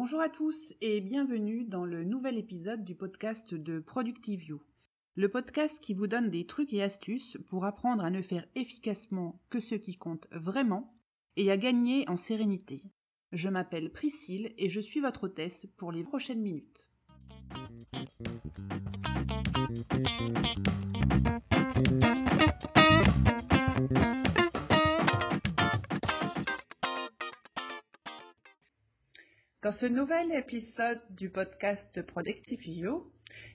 Bonjour à tous et bienvenue dans le nouvel épisode du podcast de Productive You. Le podcast qui vous donne des trucs et astuces pour apprendre à ne faire efficacement que ce qui compte vraiment et à gagner en sérénité. Je m'appelle Priscille et je suis votre hôtesse pour les prochaines minutes. Dans ce nouvel épisode du podcast Productive You,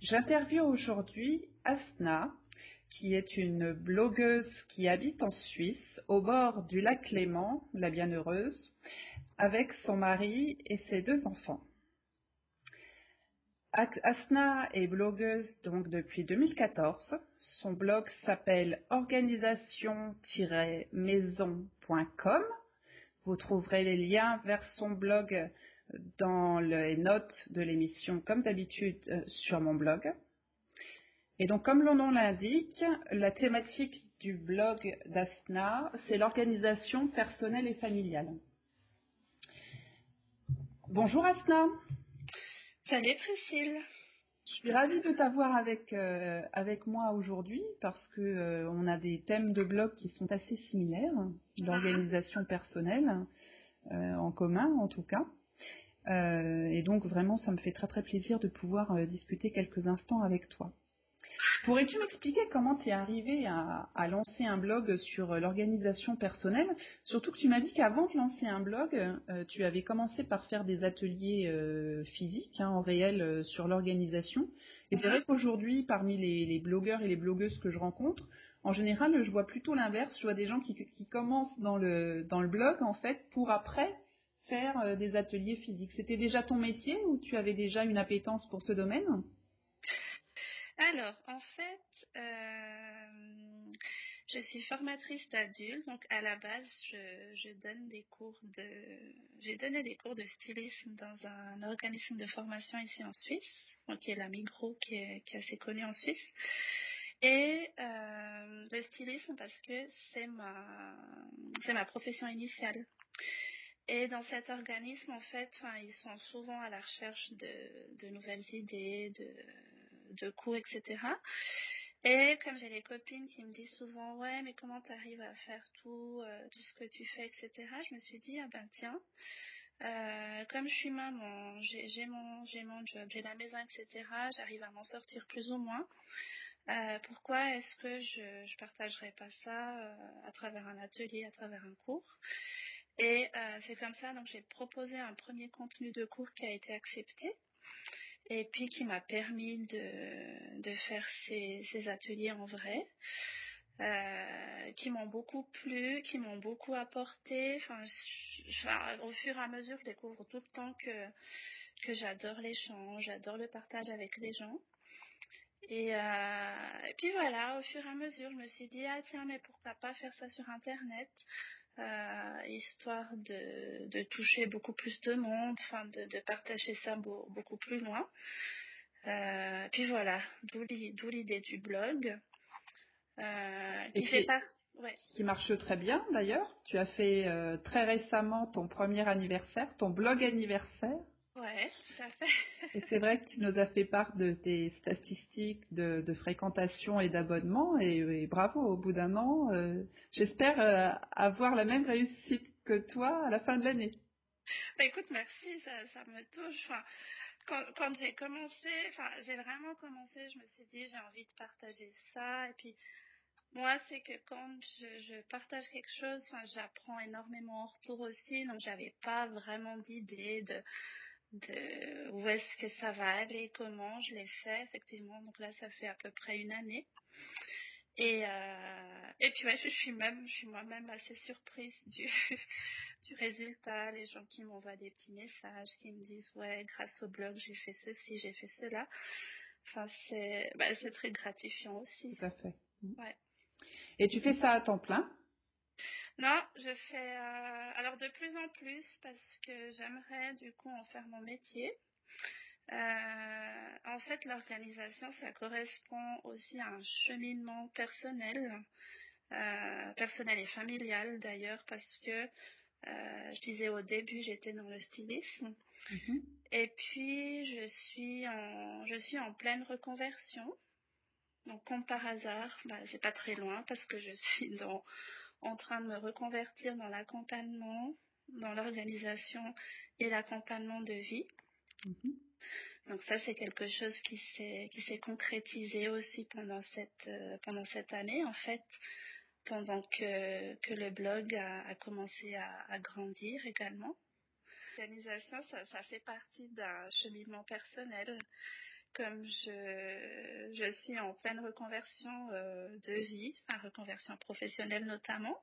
j'interviewe aujourd'hui Asna, qui est une blogueuse qui habite en Suisse, au bord du lac Léman, la Bienheureuse, avec son mari et ses 2 enfants. Asna est blogueuse donc depuis 2014. Son blog s'appelle organisation-maison.com. Vous trouverez les liens vers son blog dans les notes de l'émission, comme d'habitude, sur mon blog. Et donc, comme le nom l'indique, la thématique du blog d'Asna, c'est l'organisation personnelle et familiale. Bonjour Asna. Salut Priscille. Je suis ravie de t'avoir avec moi aujourd'hui parce que on a des thèmes de blog qui sont assez similaires, l'organisation personnelle en commun en tout cas. Et donc vraiment ça me fait très très plaisir de pouvoir discuter quelques instants avec toi. Pourrais-tu m'expliquer comment tu es arrivée à lancer un blog sur l'organisation personnelle? Surtout que tu m'as dit qu'avant de lancer un blog, tu avais commencé par faire des ateliers physiques, en réel, sur l'organisation. Et c'est vrai qu'aujourd'hui, parmi les blogueurs et les blogueuses que je rencontre, en général, je vois plutôt l'inverse. Je vois des gens qui commencent dans le blog, en fait, pour après faire des ateliers physiques. C'était déjà ton métier ou tu avais déjà une appétence pour ce domaine? Alors, en fait, je suis formatrice d'adultes, donc à la base, j'ai donné des cours de stylisme dans un organisme de formation ici en Suisse, donc qui est la Migros, qui est assez connu en Suisse. Et le stylisme, parce que c'est ma profession initiale. Et dans cet organisme, en fait, ils sont souvent à la recherche de nouvelles idées, de cours, etc. Et comme j'ai des copines qui me disent souvent, ouais, mais comment tu arrives à faire tout ce que tu fais, etc. Je me suis dit, ah ben tiens, comme je suis maman, j'ai mon job, j'ai la maison, etc. J'arrive à m'en sortir plus ou moins. Pourquoi est-ce que je partagerais pas ça à travers un atelier, à travers un cours? Et c'est comme ça, donc j'ai proposé un premier contenu de cours qui a été accepté et puis qui m'a permis de faire ces ateliers en vrai, qui m'ont beaucoup plu, qui m'ont beaucoup apporté. Au fur et à mesure, je découvre tout le temps que j'adore l'échange, j'adore le partage avec les gens. Et puis voilà, au fur et à mesure, je me suis dit, ah tiens, mais pourquoi pas faire ça sur Internet, histoire de toucher beaucoup plus de monde, de partager ça beaucoup plus loin. Puis voilà, d'où l'idée du blog. Qui marche très bien d'ailleurs. Tu as fait très récemment ton premier anniversaire, ton blog anniversaire. Ouais, tout à fait. Et c'est vrai que tu nous as fait part de tes statistiques de fréquentation et d'abonnement. Et bravo, au bout d'1 an, j'espère avoir la même réussite que toi à la fin de l'année. Bah, écoute, merci, ça me touche. Quand j'ai commencé, j'ai vraiment commencé, je me suis dit, j'ai envie de partager ça. Et puis, moi, c'est que quand je partage quelque chose, j'apprends énormément en retour aussi. Donc, j'avais pas vraiment d'idée de où est-ce que ça va aller, comment je l'ai fait, effectivement. Donc là, ça fait à peu près 1 année. Et puis, ouais, je suis moi-même assez surprise du résultat. Les gens qui m'envoient des petits messages, qui me disent, ouais, grâce au blog, j'ai fait ceci, j'ai fait cela. C'est très gratifiant aussi. Tout à fait. Ouais. Et tu fais ça à temps plein? Non, je fais alors de plus en plus parce que j'aimerais du coup en faire mon métier. En fait, l'organisation, ça correspond aussi à un cheminement personnel et familial d'ailleurs, parce que je disais au début, j'étais dans le stylisme. Et puis, je suis en pleine reconversion. Donc, comme par hasard, c'est pas très loin parce que je suis en train de me reconvertir dans l'accompagnement, dans l'organisation et l'accompagnement de vie. Donc ça, c'est quelque chose qui s'est concrétisé aussi pendant cette année, en fait, pendant que le blog a commencé à grandir également. L'organisation, ça fait partie d'un cheminement personnel. Comme je suis en pleine reconversion de vie, reconversion professionnelle notamment.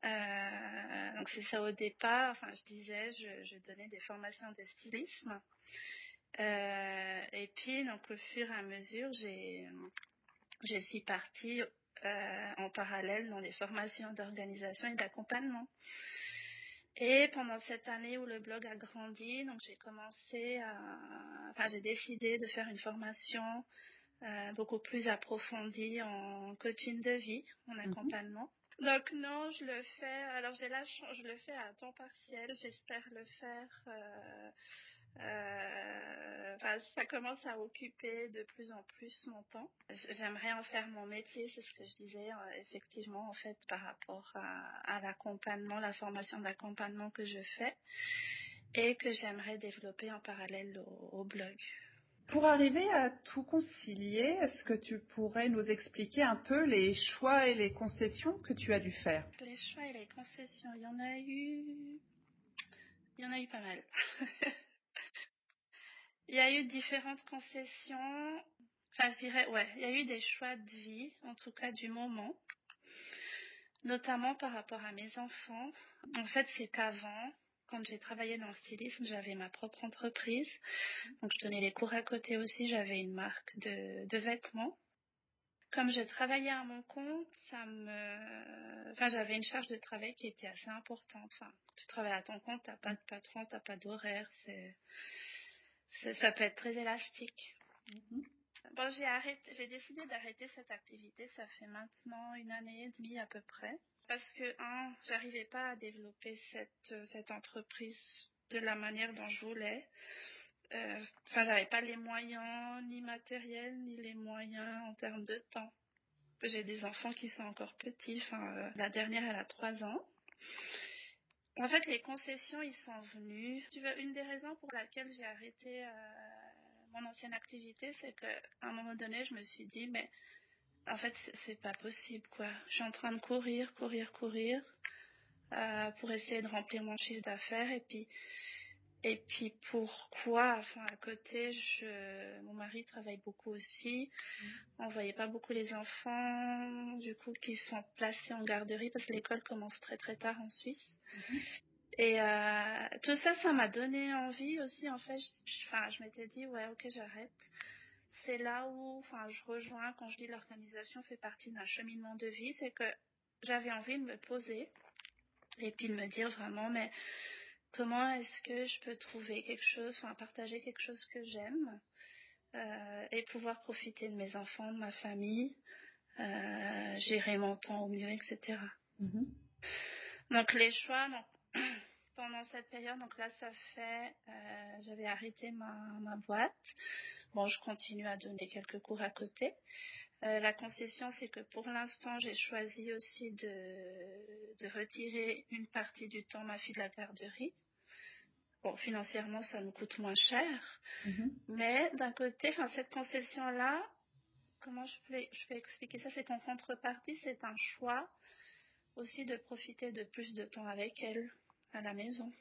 Donc c'est ça au départ. Enfin, je disais, je donnais des formations de stylisme. Et puis, donc au fur et à mesure, je suis partie en parallèle dans des formations d'organisation et d'accompagnement. Et pendant cette année où le blog a grandi, donc j'ai décidé de faire une formation beaucoup plus approfondie en coaching de vie, en accompagnement. Donc non, je le fais. Alors j'ai la chance, je le fais à temps partiel. J'espère le faire. Ça commence à occuper de plus en plus mon temps. J'aimerais en faire mon métier, c'est ce que je disais effectivement en fait par rapport à l'accompagnement, la formation d'accompagnement que je fais et que j'aimerais développer en parallèle au blog. Pour arriver à tout concilier, est-ce que tu pourrais nous expliquer un peu les choix et les concessions que tu as dû faire? Les choix et les concessions, il y en a eu pas mal. Il y a eu différentes concessions. Enfin, je dirais, il y a eu des choix de vie, en tout cas du moment, notamment par rapport à mes enfants. En fait, c'est qu'avant, quand j'ai travaillé dans le stylisme, j'avais ma propre entreprise. Donc, je donnais les cours à côté aussi. J'avais une marque de vêtements. Comme je travaillais à mon compte, j'avais une charge de travail qui était assez importante. Enfin, quand tu travailles à ton compte, t'as pas de patron, t'as pas d'horaire. Ça peut être très élastique. Bon, j'ai décidé d'arrêter cette activité. Ça fait maintenant 1 année et demie à peu près. Parce que, j'arrivais pas à développer cette entreprise de la manière dont je voulais. J'avais pas les moyens, ni matériels, ni les moyens en termes de temps. J'ai des enfants qui sont encore petits. La dernière, elle a 3 ans. En fait, les concessions, ils sont venus. Une des raisons pour laquelle j'ai arrêté mon ancienne activité, c'est qu'à un moment donné, je me suis dit, mais en fait, c'est pas possible, quoi. Je suis en train de courir pour essayer de remplir mon chiffre d'affaires et puis pourquoi, à côté, mon mari travaille beaucoup aussi. On voyait pas beaucoup les enfants, du coup, qui sont placés en garderie parce que l'école commence très très tard en Suisse. Et tout ça, ça m'a donné envie aussi. En fait, je m'étais dit, ouais, ok, j'arrête. C'est là où, je rejoins, quand je dis l'organisation fait partie d'un cheminement de vie, c'est que j'avais envie de me poser et puis de me dire vraiment, mais comment est-ce que je peux trouver quelque chose, partager quelque chose que j'aime et pouvoir profiter de mes enfants, de ma famille, gérer mon temps au mieux, etc. Donc les choix, pendant cette période, donc là ça fait, j'avais arrêté ma boîte. Bon, je continue à donner quelques cours à côté. La concession, c'est que pour l'instant, j'ai choisi aussi de retirer une partie du temps ma fille de la garderie. Bon, financièrement, ça nous coûte moins cher. Mais d'un côté, cette concession-là, comment je peux expliquer ça? C'est qu'en contrepartie, c'est un choix aussi de profiter de plus de temps avec elle à la maison.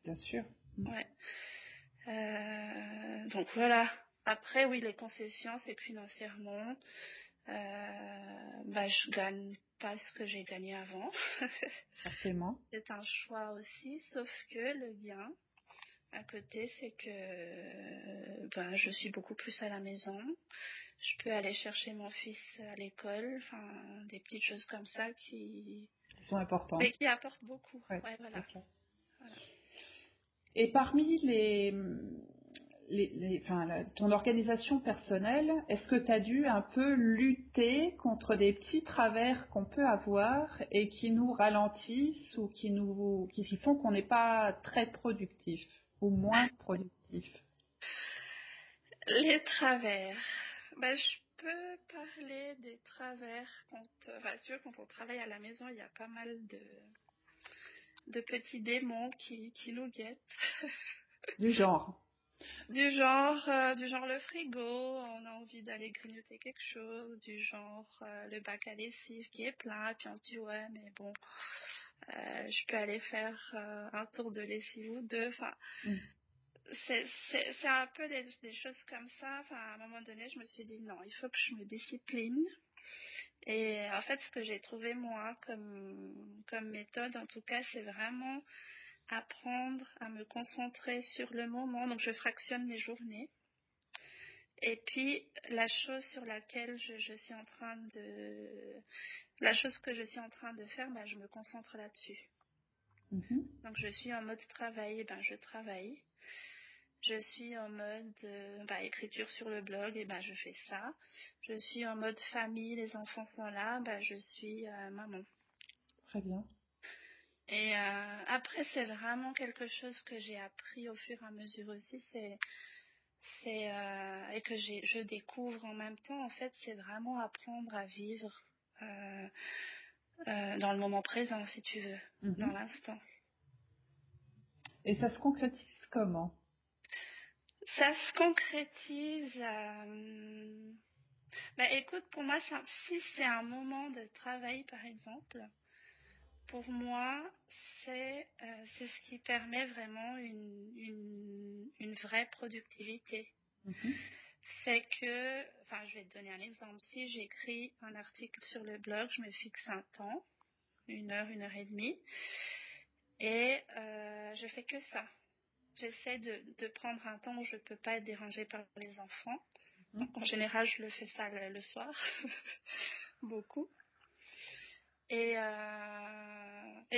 Bien sûr. Ouais. Donc voilà. Après, oui, les concessions, c'est que financièrement, je gagne pas ce que j'ai gagné avant. Forcément. C'est un choix aussi, sauf que le gain à côté, c'est que je suis beaucoup plus à la maison. Je peux aller chercher mon fils à l'école, des petites choses comme ça qui sont importantes. Mais qui apportent beaucoup. Ouais, voilà. Et parmi ton organisation personnelle, est-ce que tu as dû un peu lutter contre des petits travers qu'on peut avoir et qui nous ralentissent ou qui font qu'on n'est pas très productif ou moins productif? Les travers. Je peux parler des travers quand on travaille à la maison, il y a pas mal de petits démons qui nous guettent. Du genre. Du genre le frigo, on a envie d'aller grignoter quelque chose, du genre le bac à lessive qui est plein, et puis on se dit ouais mais bon, je peux aller faire un tour de lessive ou deux. Enfin, c'est un peu des choses comme ça. Enfin, à un moment donné, je me suis dit non, il faut que je me discipline. Et en fait, ce que j'ai trouvé moi comme méthode, en tout cas, c'est vraiment apprendre à me concentrer sur le moment. Donc, je fractionne mes journées. Et puis, la chose sur laquelle je suis en train de... La chose que je suis en train de faire, je me concentre là-dessus. Donc, je suis en mode travail, je travaille. Je suis en mode écriture sur le blog, et je fais ça. Je suis en mode famille, les enfants sont là, je suis maman. Très bien. Et après, c'est vraiment quelque chose que j'ai appris au fur et à mesure aussi, et que je découvre en même temps. En fait, c'est vraiment apprendre à vivre dans le moment présent, si tu veux, dans l'instant. Et ça se concrétise comment? Ça se concrétise. Écoute, pour moi, si c'est un moment de travail, par exemple, pour moi, c'est ce qui permet vraiment une vraie productivité. C'est que, je vais te donner un exemple. Si j'écris un article sur le blog, je me fixe un temps, 1 heure, 1 heure et demie, et je fais que ça. J'essaie de prendre un temps où je ne peux pas être dérangée par les enfants. Donc, en général, je le fais ça le soir, beaucoup. Et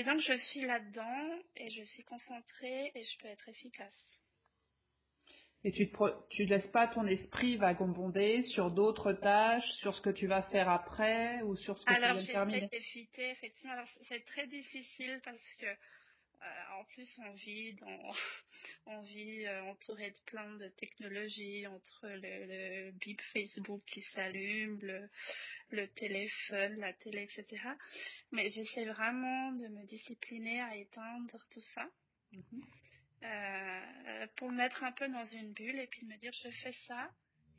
donc, je suis là-dedans et je suis concentrée et je peux être efficace. Et tu laisses pas ton esprit vagabonder sur d'autres tâches, sur ce que tu vas faire après ou sur ce que tu viens de terminer? Alors, j'essaie d'éviter, effectivement. Alors, c'est très difficile parce que, en plus, on vit entouré de plein de technologies, entre le bip Facebook qui s'allume, le téléphone, la télé, etc. Mais j'essaie vraiment de me discipliner à éteindre tout ça. Pour me mettre un peu dans une bulle et puis de me dire je fais ça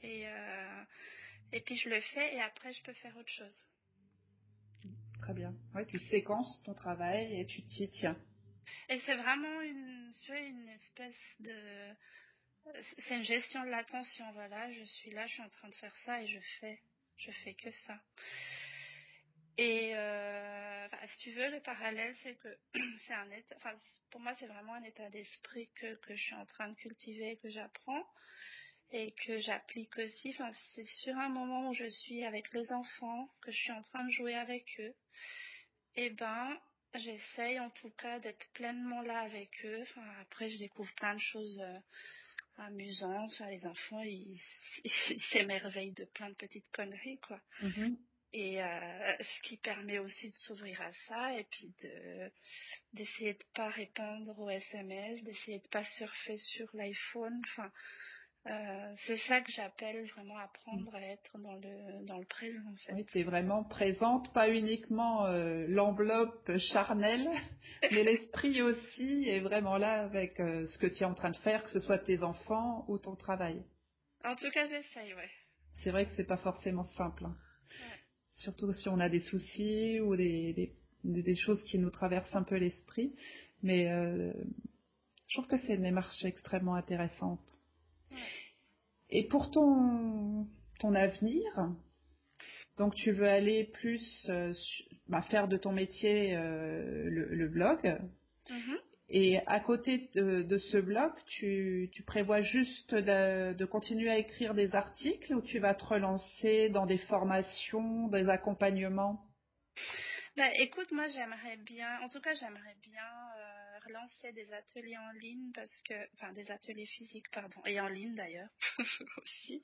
et puis je le fais et après je peux faire autre chose. Très bien. Ouais, tu séquences ton travail et tu t'y tiens. Et c'est vraiment une espèce de... C'est une gestion de l'attention, voilà, je suis là, je suis en train de faire ça et je fais que ça. Et si tu veux, le parallèle, c'est que c'est un état, pour moi, c'est vraiment un état d'esprit que je suis en train de cultiver, que j'apprends et que j'applique aussi. C'est sur un moment où je suis avec les enfants, que je suis en train de jouer avec eux. Et j'essaye en tout cas d'être pleinement là avec eux. Après, je découvre plein de choses amusantes. Les enfants, ils s'émerveillent de plein de petites conneries, quoi. Et ce qui permet aussi de s'ouvrir à ça et puis d'essayer de pas répondre aux SMS, d'essayer de pas surfer sur l'iPhone. C'est ça que j'appelle vraiment apprendre à être dans le présent, en fait. Oui, tu es vraiment présente, pas uniquement l'enveloppe charnelle, mais l'esprit aussi est vraiment là avec ce que tu es en train de faire, que ce soit tes enfants ou ton travail. En tout cas, j'essaye, ouais. C'est vrai que c'est pas forcément simple. Ouais. Surtout si on a des soucis ou des choses qui nous traversent un peu l'esprit. Mais je trouve que c'est une démarche extrêmement intéressante. Ouais. Et pour ton avenir, donc tu veux aller plus faire de ton métier le blog. Et à côté de ce blog, tu prévois juste de continuer à écrire des articles ou tu vas te relancer dans des formations, des accompagnements? Écoute, moi j'aimerais bien relancer des ateliers en ligne des ateliers physiques, pardon, et en ligne d'ailleurs aussi.